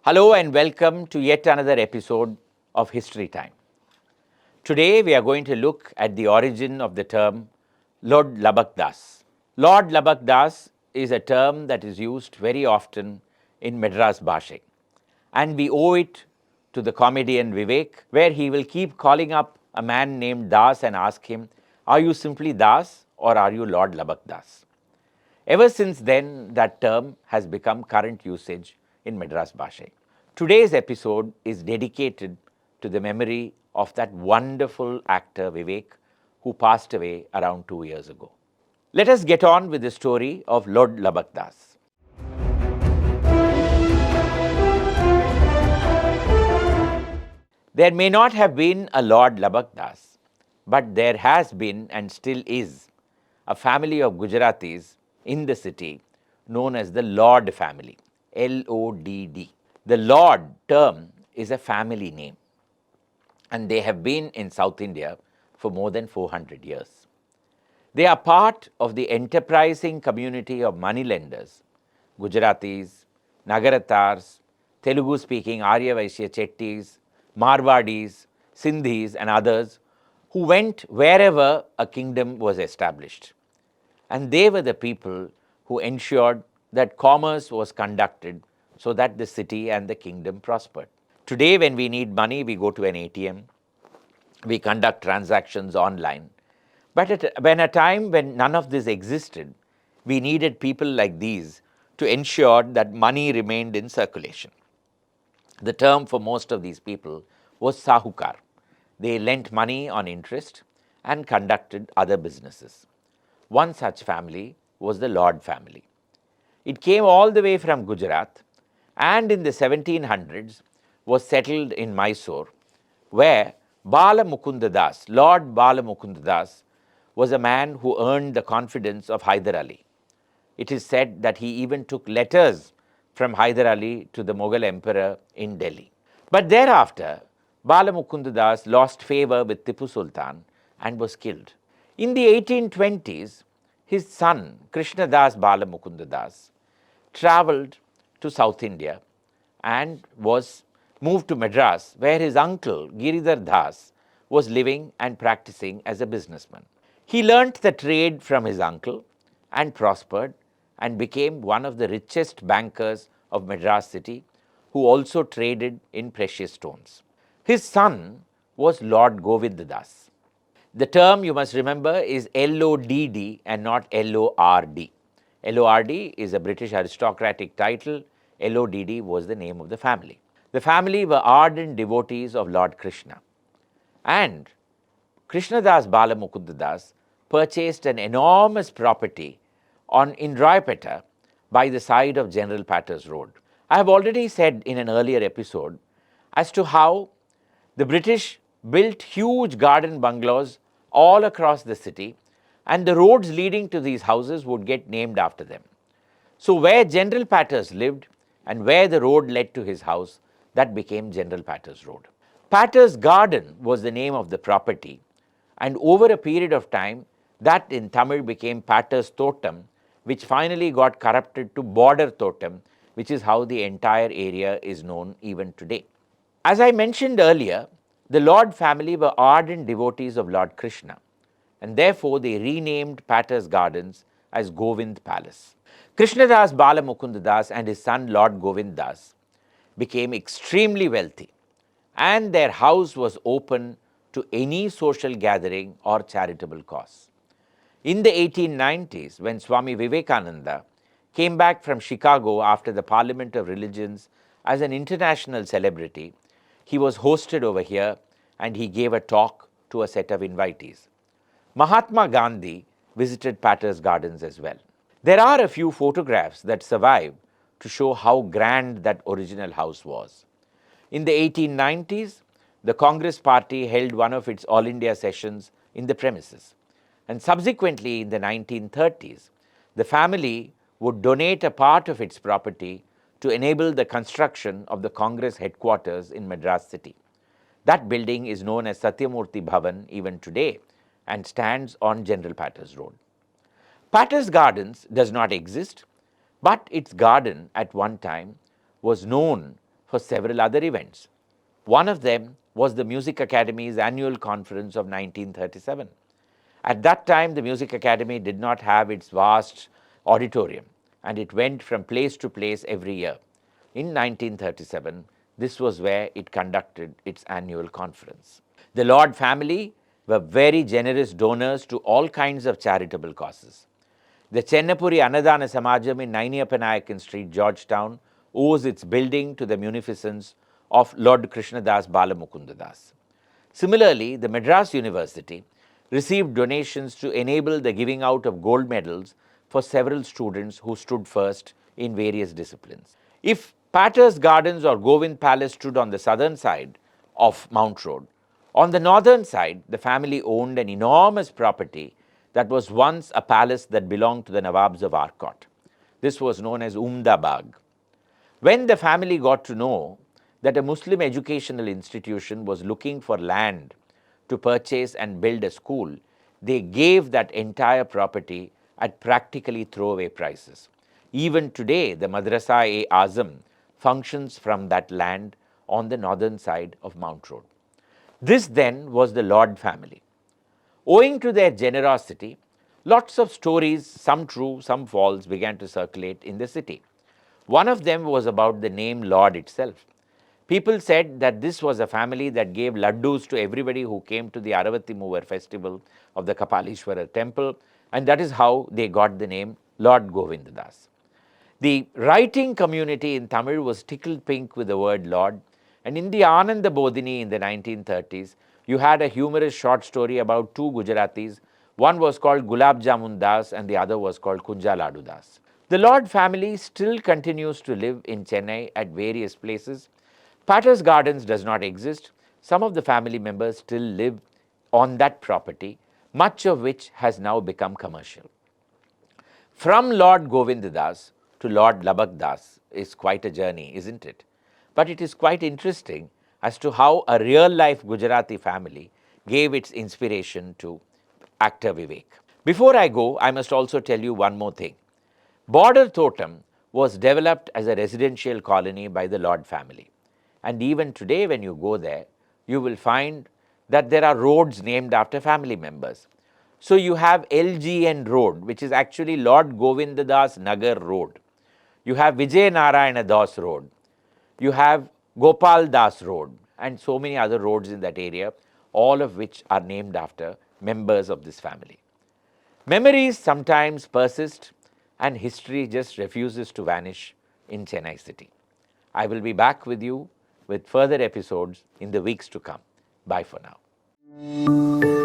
Hello and welcome to yet another episode of History Time. Today we are going to look at the origin of the term Lord Labak Das. Lord Labak Das is a term that is used very often in Madras Bhasha, and we owe it to the comedian Vivek, where he will keep calling up a man named Das and ask him, "Are you simply Das or are you Lord Labak Das?" Ever since then, that term has become current usage in Madras Bhasha. Today's episode is dedicated to the memory of that wonderful actor Vivek, who passed away around 2 years ago. Let us get on with the story of Lord Labak Das. There may not have been a Lord Labak Das, but there has been and still is a family of Gujaratis in the city known as the Lord family, L-O-D-D. The Lord term is a family name, and they have been in South India for more than 400 years. They are part of the enterprising community of moneylenders, Gujaratis, Nagaratars, Telugu-speaking Arya Vaishya Chettis, Marwadis, Sindhis and others who went wherever a kingdom was established. And they were the people who ensured that commerce was conducted so that the city and the kingdom prospered. Today, when we need money, we go to an ATM, we conduct transactions online. But at a time when none of this existed, we needed people like these to ensure that money remained in circulation. The term for most of these people was sahukar. They lent money on interest and conducted other businesses. One such family was the Lord family. It came all the way from Gujarat and in the 1700s was settled in Mysore, where Bala Mukunda Das, Lord Bala Mukunda Das, was a man who earned the confidence of Hyder Ali. It is said that he even took letters from Hyder Ali to the Mughal emperor in Delhi. But thereafter, Bala Mukunda Das lost favour with Tipu Sultan and was killed. In the 1820s, his son, Krishna Das Bala Mukunda Das, travelled to South India and was moved to Madras, where his uncle, Giridhar Das, was living and practicing as a businessman. He learnt the trade from his uncle and prospered and became one of the richest bankers of Madras city, who also traded in precious stones. His son was Lord Govind Das. The term, you must remember, is L-O-D-D and not L-O-R-D. L-O-R-D is a British aristocratic title. L-O-D-D was the name of the family. The family were ardent devotees of Lord Krishna. And Krishnadas Bala Mukunda Das purchased an enormous property in Roypeta by the side of General Patter's Road. I have already said in an earlier episode as to how the British built huge garden bungalows all across the city, and the roads leading to these houses would get named after them. So where General Patters lived and where the road led to his house, that became General Patters Road. Patters Garden was the name of the property, and over a period of time, that in Tamil became Patters Thotam, which finally got corrupted to Border Thotam, which is how the entire area is known even today. As I mentioned earlier, the Lord family were ardent devotees of Lord Krishna, and therefore they renamed Patters Gardens as Govind Palace. Krishnadas Bala Mukunda Das and his son Lord Govind Das became extremely wealthy, and their house was open to any social gathering or charitable cause. In the 1890s, when Swami Vivekananda came back from Chicago after the Parliament of Religions as an international celebrity, he was hosted over here and he gave a talk to a set of invitees. Mahatma Gandhi visited Patters Gardens as well. There are a few photographs that survive to show how grand that original house was. In the 1890s, the Congress party held one of its All India sessions in the premises. And subsequently, in the 1930s, the family would donate a part of its property to enable the construction of the Congress headquarters in Madras city. That building is known as Satyamurthy Bhavan even today and stands on General Patters Road. Patters Gardens does not exist, but its garden at one time was known for several other events. One of them was the Music Academy's annual conference of 1937. At that time, the Music Academy did not have its vast auditorium, and it went from place to place every year. In 1937, this was where it conducted its annual conference. The Lord family were very generous donors to all kinds of charitable causes. The Chennapuri Annadana Samajam in Nainiyapanayakan Street, Georgetown, owes its building to the munificence of Lord Krishnadas Balamukundadas. Similarly, the Madras University received donations to enable the giving out of gold medals for several students who stood first in various disciplines. If Patter's Gardens or Govind Palace stood on the southern side of Mount Road, on the northern side, the family owned an enormous property that was once a palace that belonged to the Nawabs of Arcot. This was known as Umda Bagh. When the family got to know that a Muslim educational institution was looking for land to purchase and build a school, they gave that entire property at practically throwaway prices. Even today, the Madrasa-e-Azam functions from that land on the northern side of Mount Road. This then was the Lord family. Owing to their generosity, lots of stories, some true, some false, began to circulate in the city. One of them was about the name Lord itself. People said that this was a family that gave laddus to everybody who came to the Aravati Mover festival of the Kapalishwara temple, and that is how they got the name Lord Govindadas. The writing community in Tamil was tickled pink with the word Lord, and in the Ananda Bodhini in the 1930s, you had a humorous short story about two Gujaratis. One was called Gulab Jamun Das and the other was called Kunja Ladu Das. The Lord family still continues to live in Chennai at various places. Patter's Gardens does not exist. Some of the family members still live on that property, much of which has now become commercial. From Lord Govindadas to Lord Labak Das is quite a journey, isn't it? But it is quite interesting as to how a real-life Gujarati family gave its inspiration to actor Vivek. Before I go, I must also tell you one more thing. Border Thotam was developed as a residential colony by the Lord family. And even today when you go there, you will find that there are roads named after family members. So you have LGN Road, which is actually Lord Govindadas Nagar Road. You have Vijay Narayana Das Road. You have Gopal Das Road and so many other roads in that area, all of which are named after members of this family. Memories sometimes persist and history just refuses to vanish in Chennai city. I will be back with you with further episodes in the weeks to come. Bye for now.